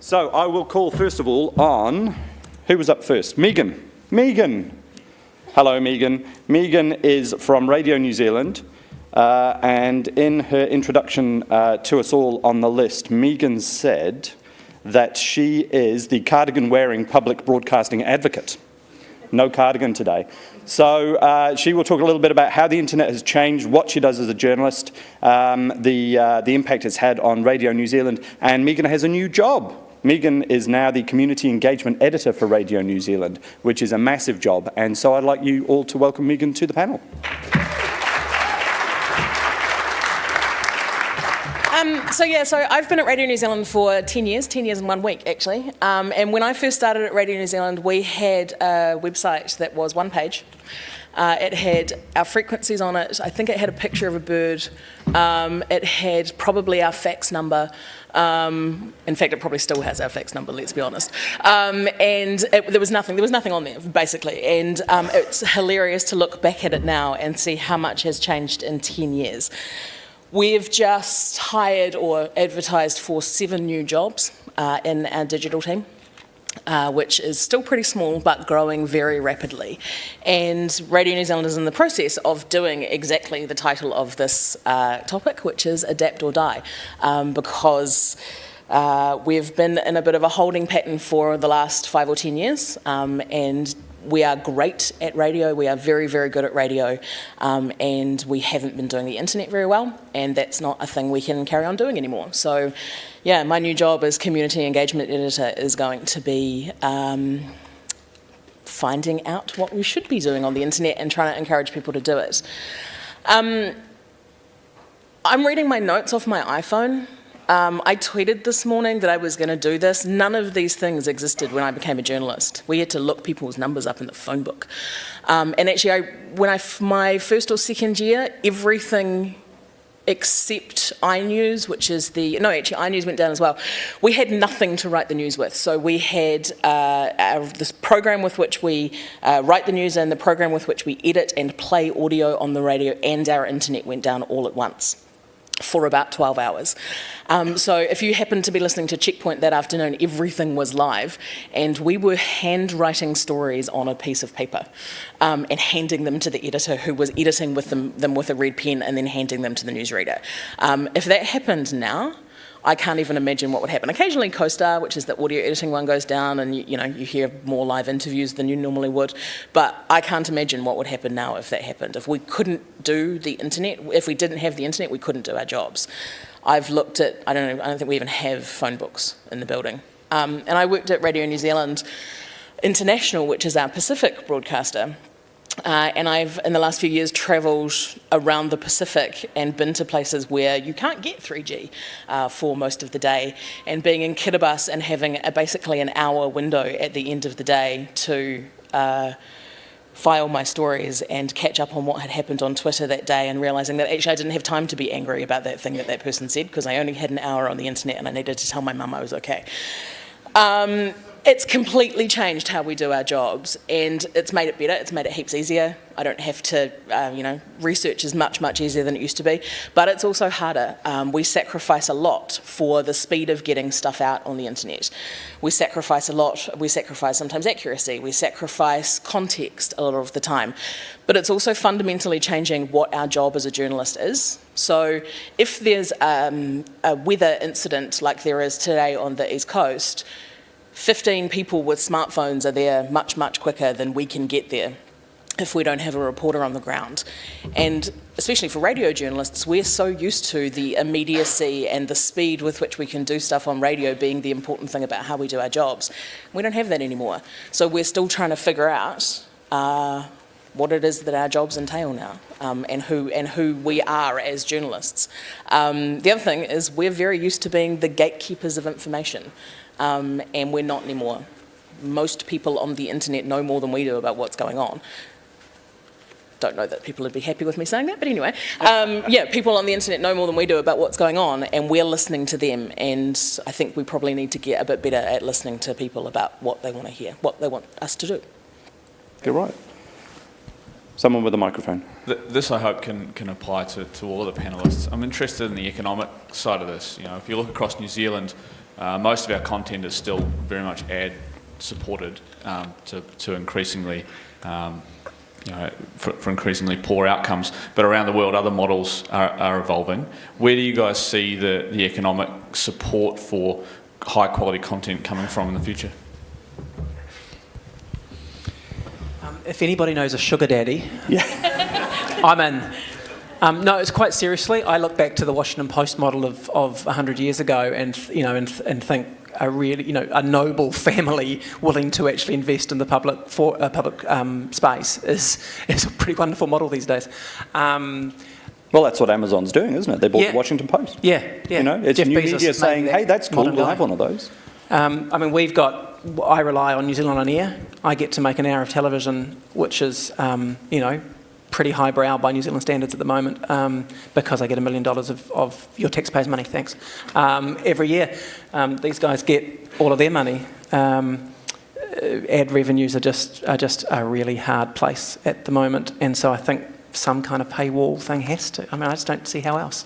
So I will call first of all on, who was up first? Megan. Megan. Hello, Megan. Megan is from Radio New Zealand, and in her introduction to us all on the list, Megan said that she is the cardigan-wearing public broadcasting advocate. No cardigan today. So she will talk a little bit about how the internet has changed, what she does as a journalist, the impact it's had on Radio New Zealand, and Megan has a new job. Megan is now the Community Engagement Editor for Radio New Zealand, which is a massive job, and so I'd like you all to welcome Megan to the panel. So I've been at Radio New Zealand for 10 years and 1 week actually. And when I first started at Radio New Zealand, we had a website that was one page. It had our frequencies on it. I think it had a picture of a bird. It had probably our fax number. In fact, it probably still has our fax number, let's be honest. There was nothing on there, basically. And it's hilarious to look back at it now and see how much has changed in 10 years. We've just hired or advertised for 7 new jobs in our digital team, which is still pretty small but growing very rapidly. And Radio New Zealand is in the process of doing exactly the title of this topic, which is Adapt or Die, because we've been in a bit of a holding pattern for the last 5 or 10 years, and we are great at radio, we are very, very good at radio, and we haven't been doing the internet very well, and that's not a thing we can carry on doing anymore. So, yeah, my new job as Community Engagement Editor is going to be finding out what we should be doing on the internet and trying to encourage people to do it. I'm reading my notes off my iPhone. I tweeted this morning that I was going to do this. None of these things existed when I became a journalist. We had to look people's numbers up in the phone book. And actually, my first or second year, everything except iNews, which is iNews went down as well. We had nothing to write the news with. So we had this program with which we write the news in, the program with which we edit and play audio on the radio, and our internet went down all at once for about 12 hours. So if you happened to be listening to Checkpoint that afternoon, everything was live, and we were handwriting stories on a piece of paper and handing them to the editor, who was editing with them with a red pen and then handing them to the newsreader. If that happened now, I can't even imagine what would happen. Occasionally CoStar, which is the audio editing one, goes down, and you hear more live interviews than you normally would. But I can't imagine what would happen now if that happened. If we couldn't do the internet, if we didn't have the internet, we couldn't do our jobs. I've looked at, I don't think we even have phone books in the building. And I worked at Radio New Zealand International, which is our Pacific broadcaster. And I've, in the last few years, travelled around the Pacific and been to places where you can't get 3G for most of the day. And being in Kiribati and having basically an hour window at the end of the day to file my stories and catch up on what had happened on Twitter that day, and realising that actually I didn't have time to be angry about that thing that person said, because I only had an hour on the internet and I needed to tell my mum I was okay. It's completely changed how we do our jobs, and it's made it better. It's made it heaps easier. I don't have to, research is much easier than it used to be, but it's also harder. We sacrifice a lot for the speed of getting stuff out on the internet. We sacrifice a lot. We sacrifice sometimes accuracy. We sacrifice context a lot of the time, but it's also fundamentally changing what our job as a journalist is. So if there's a weather incident like there is today on the East Coast, 15 people with smartphones are there much quicker than we can get there if we don't have a reporter on the ground. And especially for radio journalists, we're so used to the immediacy and the speed with which we can do stuff on radio being the important thing about how we do our jobs. We don't have that anymore. So we're still trying to figure out what it is that our jobs entail now, and who we are as journalists. The other thing is we're very used to being the gatekeepers of information. And we're not anymore. Most people on the internet know more than we do about what's going on. Don't know that people would be happy with me saying that, but anyway. People on the internet know more than we do about what's going on, and we're listening to them, and I think we probably need to get a bit better at listening to people about what they want to hear, what they want us to do. You're right. Someone with a microphone. This, I hope, can apply to all of the panellists. I'm interested in the economic side of this. If you look across New Zealand, Most of our content is still very much ad supported to increasingly, for increasingly poor outcomes. But around the world, other models are evolving. Where do you guys see the economic support for high quality content coming from in the future? If anybody knows a sugar daddy, Yeah. I'm in. No, it's quite seriously. I look back to the Washington Post model of 100 years ago, and think a really, a noble family willing to actually invest in the public space is a pretty wonderful model these days. Well, that's what Amazon's doing, isn't it? They bought the Washington Post. Yeah. It's Jeff new Bezos media saying, hey, that's cool, modern we'll guy. have one of those. I rely on New Zealand On Air. I get to make an hour of television, which is, pretty highbrow by New Zealand standards at the moment, because I get $1 million of your taxpayers' money, thanks, every year. These guys get all of their money. Ad revenues are just a really hard place at the moment, and so I think some kind of paywall thing has to. I just don't see how else.